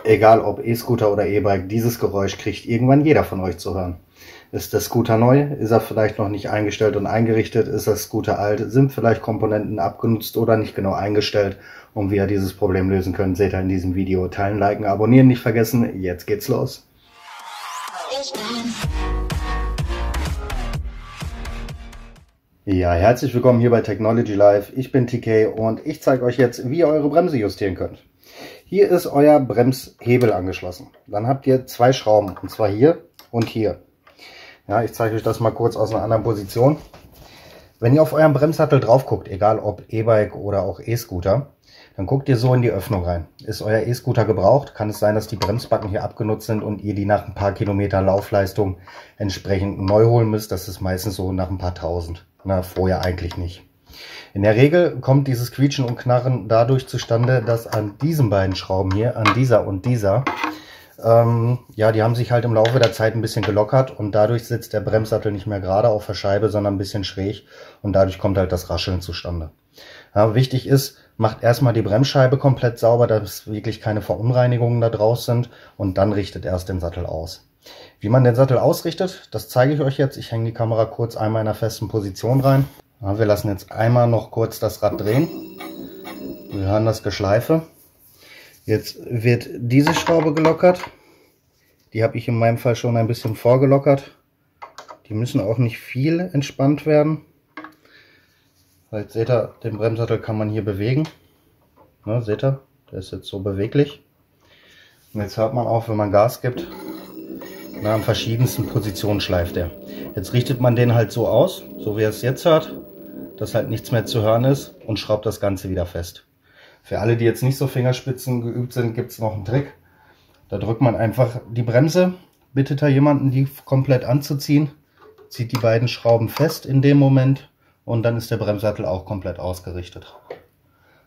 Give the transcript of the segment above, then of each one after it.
Egal ob E-Scooter oder E-Bike, dieses Geräusch kriegt irgendwann jeder von euch zu hören. Ist der Scooter neu? Ist er vielleicht noch nicht eingestellt und eingerichtet? Ist der Scooter alt? Sind vielleicht Komponenten abgenutzt oder nicht genau eingestellt? Und wie ihr dieses Problem lösen könnt, seht ihr in diesem Video. Teilen, liken, abonnieren nicht vergessen. Jetzt geht's los. Ja, herzlich willkommen hier bei Technology Live. Ich bin TK und ich zeige euch jetzt, wie ihr eure Bremse justieren könnt. Hier ist euer Bremshebel angeschlossen. Dann habt ihr zwei Schrauben, und zwar hier und hier. Ja, ich zeige euch das mal kurz aus einer anderen Position. Wenn ihr auf euren Bremssattel drauf guckt, egal ob E-Bike oder auch E-Scooter, dann guckt ihr so in die Öffnung rein. Ist euer E-Scooter gebraucht, kann es sein, dass die Bremsbacken hier abgenutzt sind und ihr die nach ein paar Kilometer Laufleistung entsprechend neu holen müsst. Das ist meistens so nach ein paar tausend. Na, vorher eigentlich nicht. In der Regel kommt dieses Quietschen und Knarren dadurch zustande, dass an diesen beiden Schrauben hier, an dieser und dieser, ja, die haben sich halt im Laufe der Zeit ein bisschen gelockert und dadurch sitzt der Bremssattel nicht mehr gerade auf der Scheibe, sondern ein bisschen schräg und dadurch kommt halt das Rascheln zustande. Ja, wichtig ist, macht erstmal die Bremsscheibe komplett sauber, dass wirklich keine Verunreinigungen da draus sind und dann richtet erst den Sattel aus. Wie man den Sattel ausrichtet, das zeige ich euch jetzt. Ich hänge die Kamera kurz einmal in einer festen Position rein. Ja, wir lassen jetzt einmal noch kurz das Rad drehen. Wir hören das Geschleife. Jetzt wird diese Schraube gelockert. Die habe ich in meinem Fall schon ein bisschen vorgelockert. Die müssen auch nicht viel entspannt werden. Jetzt seht ihr, den Bremssattel kann man hier bewegen. Ne, seht ihr, der ist jetzt so beweglich. Und jetzt hört man auch, wenn man Gas gibt, an verschiedensten Positionen schleift er. Jetzt richtet man den halt so aus, so wie ihr es jetzt hört, dass halt nichts mehr zu hören ist und schraubt das Ganze wieder fest. Für alle, die jetzt nicht so Fingerspitzen geübt sind, gibt es noch einen Trick. Da drückt man einfach die Bremse, bittet da jemanden, die komplett anzuziehen, zieht die beiden Schrauben fest in dem Moment und dann ist der Bremssattel auch komplett ausgerichtet.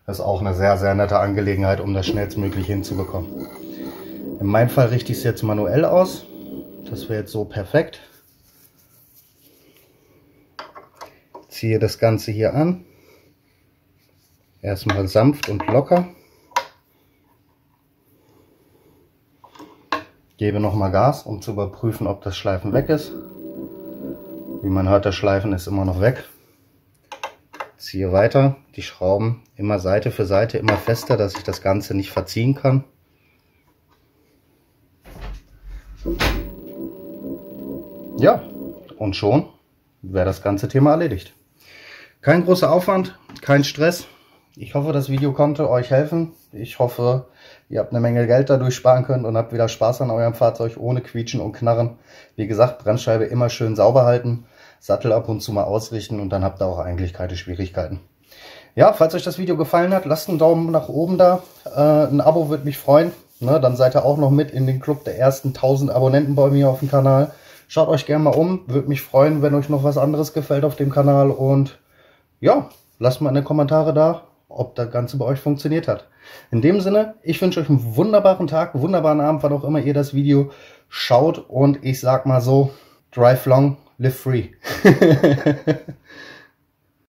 Das ist auch eine sehr, sehr nette Angelegenheit, um das schnellstmöglich hinzubekommen. In meinem Fall richte ich es jetzt manuell aus. Das wäre jetzt so perfekt. Ziehe das Ganze hier an. Erstmal sanft und locker. Gebe nochmal Gas, um zu überprüfen, ob das Schleifen weg ist. Wie man hört, das Schleifen ist immer noch weg. Ziehe weiter, die Schrauben immer Seite für Seite, immer fester, dass ich das Ganze nicht verziehen kann. Ja, und schon wäre das ganze Thema erledigt. Kein großer Aufwand, kein Stress. Ich hoffe, das Video konnte euch helfen. Ich hoffe, ihr habt eine Menge Geld dadurch sparen können und habt wieder Spaß an eurem Fahrzeug ohne Quietschen und Knarren. Wie gesagt, Bremsscheibe immer schön sauber halten, Sattel ab und zu mal ausrichten und dann habt ihr auch eigentlich keine Schwierigkeiten. Ja, falls euch das Video gefallen hat, lasst einen Daumen nach oben da. Ein Abo würde mich freuen. Ne, dann seid ihr auch noch mit in den Club der ersten 1000 Abonnenten bei mir auf dem Kanal. Schaut euch gerne mal um, würde mich freuen, wenn euch noch was anderes gefällt auf dem Kanal und ja, lasst mal in den Kommentaren da, ob das Ganze bei euch funktioniert hat. In dem Sinne, ich wünsche euch einen wunderbaren Tag, einen wunderbaren Abend, wann auch immer ihr das Video schaut und ich sag mal so, drive long, live free.